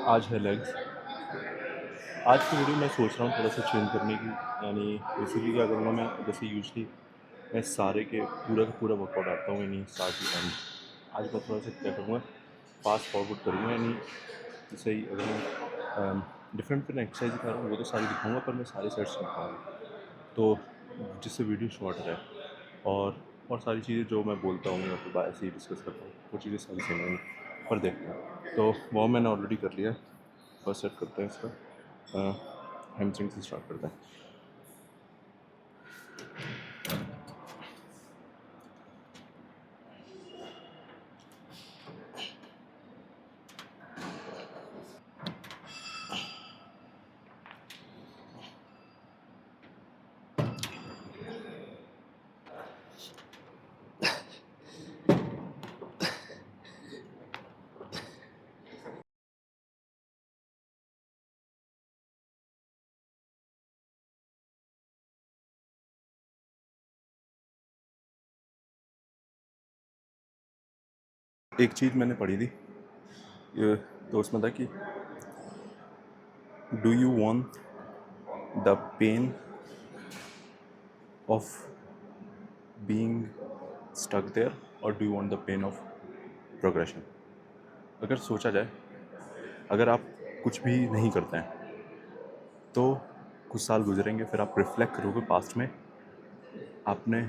आज है लेग्स। आज की वीडियो मैं सोच रहा हूँ थोड़ा सा चेंज करने की, यानी बेसिकली क्या करूँगा मैं, जैसे यूजली मैं सारे के पूरा का पूरा वर्कआउट आता हूँ, यानी स्टार्ट टू एंड। आज मैं थोड़ा सा क्या करूँगा, फास्ट फॉरवर्ड करूँगा, यानी जैसे ही अगर मैं डिफरेंट डिफरेंट एक्सरसाइज दिखा रहा हूँ वो तो सारी दिखाऊँगा, पर मैं सारे सेट्स दिखाऊँगा तो जिससे वीडियो शॉर्ट रहे, और सारी चीज़ें जो मैं बोलता हूँ या फिर ऐसे ही डिस्कस करता हूँ वो चीज़ें सारी सेम होंगी, पर देखते हैं। तो वो मैंने ऑलरेडी कर लिया। फर्स्ट सेट करते हैं इसका, हैमस्ट्रिंग से स्टार्ट करते हैं। एक चीज़ मैंने पढ़ी थी, तो उसमें था कि do you want the pain of being stuck there और do you want the pain of progression. अगर सोचा जाए, अगर आप कुछ भी नहीं करते हैं तो कुछ साल गुजरेंगे, फिर आप रिफ्लेक्ट करोगे पास्ट में आपने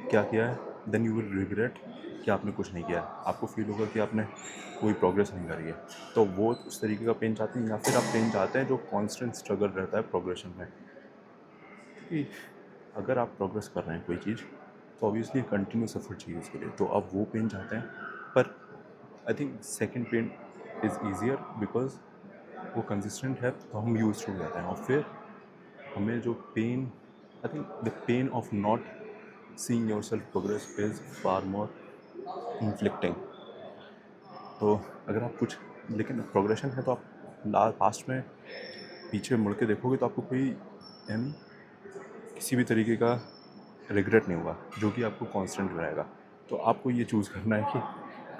क्या किया है, देन यू विल रिग्रेट कि आपने कुछ नहीं किया। आपको फील होगा कि आपने कोई प्रोग्रेस नहीं करी है। तो वो उस तरीके का पेन चाहते हैं, या फिर आप पेन चाहते हैं जो कांस्टेंट स्ट्रगल रहता है प्रोग्रेशन में, कि अगर आप प्रोग्रेस कर रहे हैं कोई चीज़ तो ऑब्वियसली कंटिन्यूस एफर्ट चाहिए उसके लिए, तो आप वो पेन चाहते हैं। पर I think second pain is easier because वो कंसिस्टेंट है, तो हम यूज टू जाते हैं। और फिर हमें जो pain, I think the pain of not seeing your self progress is far more inflicting. तो अगर आप कुछ, लेकिन प्रोग्रेशन है तो आप पास्ट में पीछे मुड़ के देखोगे तो आपको कोई यानी किसी भी तरीके का रिग्रेट नहीं होगा, जो कि आपको कांस्टेंट रहेगा। तो आपको ये चूज़ करना है कि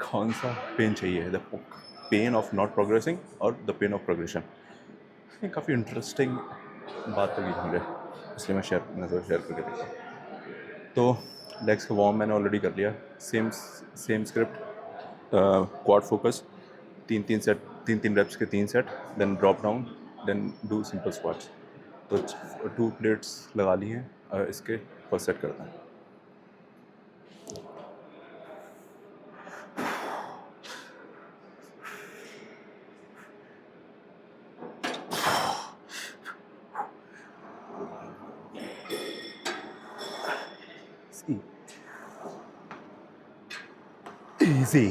कौन सा पेन चाहिए, the pain of not progressing और द पेन ऑफ प्रोग्रेशन। ये काफ़ी इंटरेस्टिंग बात लगी मुझे, इसलिए मैं शेयर करके देखता हूँ। तो लेग्स का वार्म मैंने ऑलरेडी कर लिया। सेम स्क्रिप्ट, क्वाड फोकस, तीन तीन रेप्स के 3 set, then drop down, then do simple squats. तो 2 प्लेट्स लगा ली हैं, इसके फर्स्ट सेट करते हैं। Easy.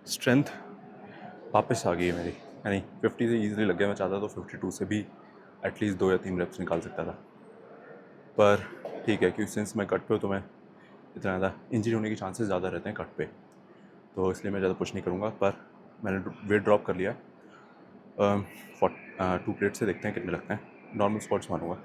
स्ट्रेंथ वापस आ गई है मेरी, यानी 50 से ईजिली लग गया। मैं चाहता तो 52 से भी एटलीस्ट 2 या 3 रेप्स निकाल सकता था, पर ठीक है, क्योंकि सिंस मैं कट पे हूँ तो मैं इतना ज़्यादा इंजरी होने के चांसेस ज़्यादा रहते हैं कट पे, तो इसलिए मैं ज़्यादा पुश नहीं करूँगा। पर मैंने वेट ड्रॉप कर लिया 2 प्लेट से, देखते हैं कितने लगते हैं। नॉर्मल स्क्वाट्स मारूँगा।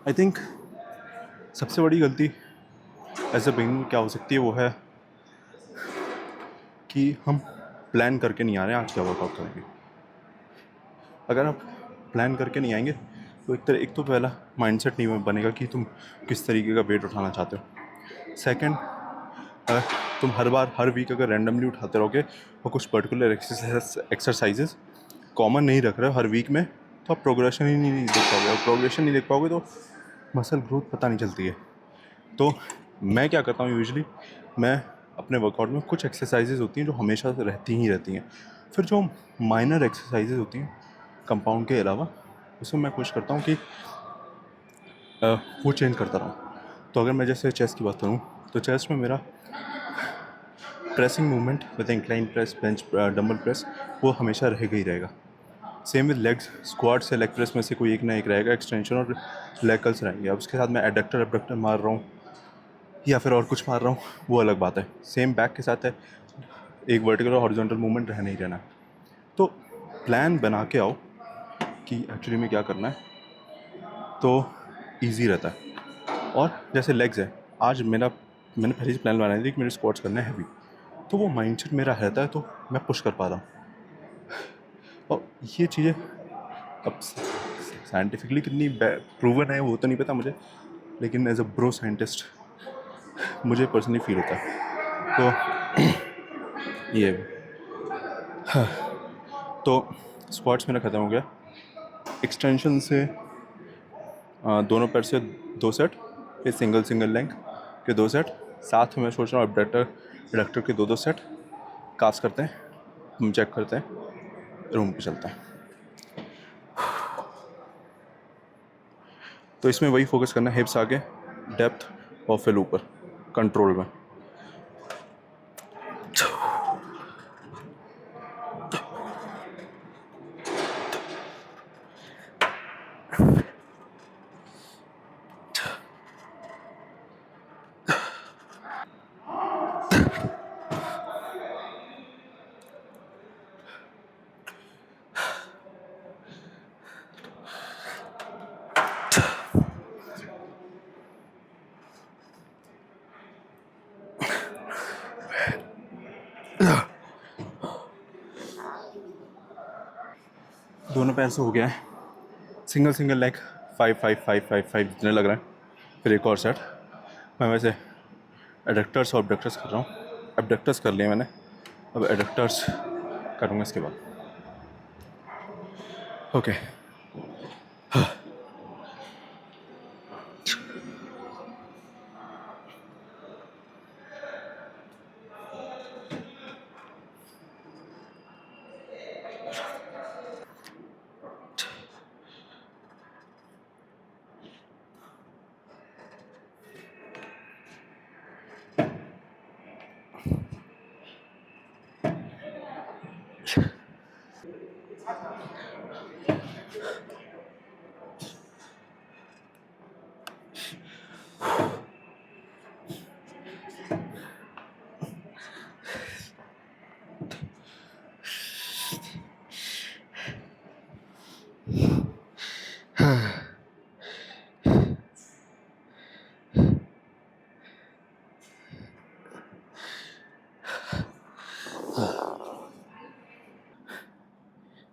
आई थिंक सबसे बड़ी गलती एज अ बिगिनर क्या हो सकती है, वो है कि हम प्लान करके नहीं आ रहे हैं आज क्या वर्कआउट करेंगे। अगर आप प्लान करके नहीं आएंगे तो एक तो पहला माइंडसेट नहीं बनेगा कि तुम किस तरीके का वेट उठाना चाहते हो। सेकंड, तुम हर बार हर वीक अगर रैंडमली उठाते रहोगे और कुछ पर्टिकुलर एक्सरसाइजेस कॉमन नहीं रख रहे हो हर वीक में, तो आप प्रोग्रेशन ही नहीं देख पाओगे, और प्रोग्रेशन नहीं देख पाओगे तो मसल ग्रोथ पता नहीं चलती है। तो मैं क्या करता हूँ यूजुअली, मैं अपने वर्कआउट में कुछ एक्सरसाइजेज होती हैं जो हमेशा से रहती हैं, फिर जो माइनर एक्सरसाइजेज होती हैं कंपाउंड के अलावा, उसमें मैं कोशिश करता हूँ कि वो चेंज करता रहूँ। तो अगर मैं जैसे चेस्ट की बात करूँ तो चेस्ट में मेरा pressing movement with incline press, bench, dumbbell press, वो हमेशा रहेगा ही रहेगा। सेम विद लेग्स, स्क्वाट से लेग प्रेस में से कोई एक ना एक रहेगा, एक्सटेंशन और लेग कर्ल्स रहेंगे। अब उसके साथ मैं एडक्टर एबडक्टर मार रहा हूँ या फिर और कुछ मार रहा हूँ, वो अलग बात है। सेम बैक के साथ है, एक वर्टिकल और हॉरिजॉन्टल मूवमेंट रहना ही रहना है। तो प्लान बना के आओ कि एक्चुअली में क्या करना है, तो ईजी रहता है। और जैसे लेग्स है, आज मैंने पहले से प्लान बनाया थी कि मेरे स्क्वाट्स करने हैं हैवी, तो वो माइंडसेट मेरा रहता है, तो मैं पुश कर पा रहा हूँ। और ये चीज़ें अब साइंटिफिकली कितनी प्रूवन है वो तो नहीं पता मुझे, लेकिन एज अ ब्रो साइंटिस्ट मुझे पर्सनली फील होता है। तो ये तो स्क्वाट्स मेरा ख़त्म हो गया। एक्सटेंशन से दोनों पैर से 2 सेट, फिर सिंगल सिंगल लेग के 2 सेट, साथ में मैं सोच रहा हूँ एबडक्टर एडक्टर के 2 सेट। कास्ट करते हैं, हम चेक करते हैं, रूम पे चलते हैं। तो इसमें वही फोकस करना है, हिप्स आगे, डेप्थ और फिर ऊपर कंट्रोल में। दोनों पैर से हो गया है। सिंगल सिंगल लेग 5 5 5 5 5 जितने लग रहा है, फिर एक और सेट। मैं वैसे एडक्टर्स और एबडक्टर्स कर रहा हूँ। एबडक्टर्स कर लिए मैंने, अब एडक्टर्स करूँगा इसके बाद। Okay.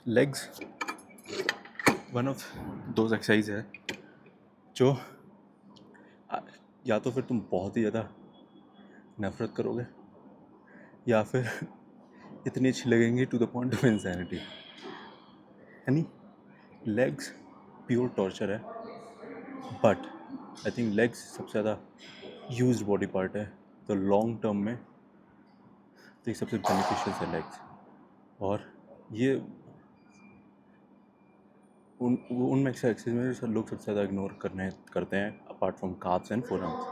Legs one of those exercise है जो या तो फिर तुम बहुत ही ज़्यादा नफरत करोगे, या फिर इतनी अच्छी लगेंगी to the point of insanity. यानी लेग्स प्योर टॉर्चर है, बट आई थिंक लेग्स सबसे ज़्यादा यूज्ड बॉडी पार्ट है, तो लॉन्ग टर्म में तो ये सबसे बेनिफिशियल है लेग्स। और ये उन एक्सरसाइज में सब लोग सबसे ज़्यादा इग्नोर करते हैं apart from carbs and forearms.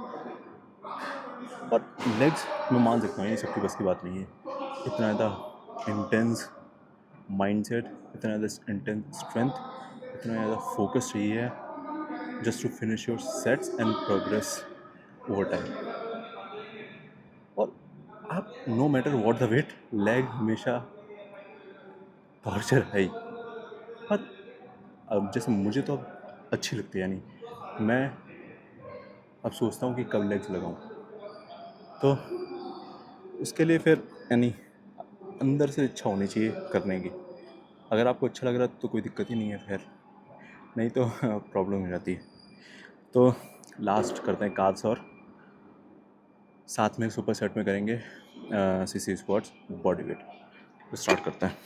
और लेग्स मैं मान सकता हूँ ये सबकी बस की बात नहीं है, इतना ज़्यादा इंटेंस माइंडसेट, इतना ज़्यादा इंटेंस स्ट्रेंथ, इतना ज़्यादा फोकस चाहिए just to finish your sets and progress over time. और आप no matter what the weight, leg हमेशा टॉर्चर है ही। पर अब जैसे मुझे तो अब अच्छी लगती है, यानी मैं अब सोचता हूँ कि कब लेग्स लगाऊँ, तो उसके लिए फिर यानी अंदर से इच्छा होनी चाहिए करने की। अगर आपको अच्छा लग रहा है तो कोई दिक्कत ही नहीं है, फिर नहीं तो प्रॉब्लम हो जाती है। तो लास्ट करते हैं काल्स, और साथ में सुपर सेट में करेंगे सीसी स्क्वाट्स बॉडी वेट। तो स्टार्ट करते हैं।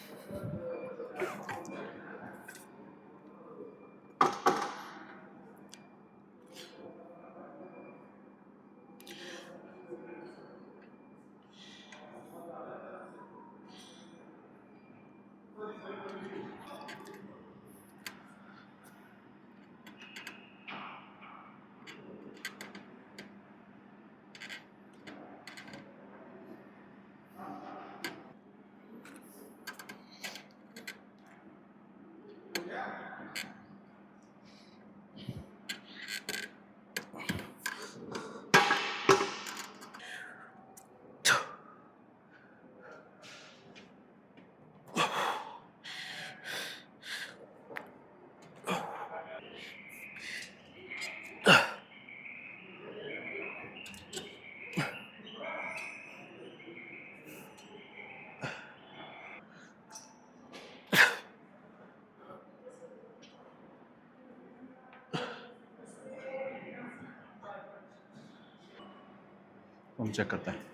हम चेक करते हैं।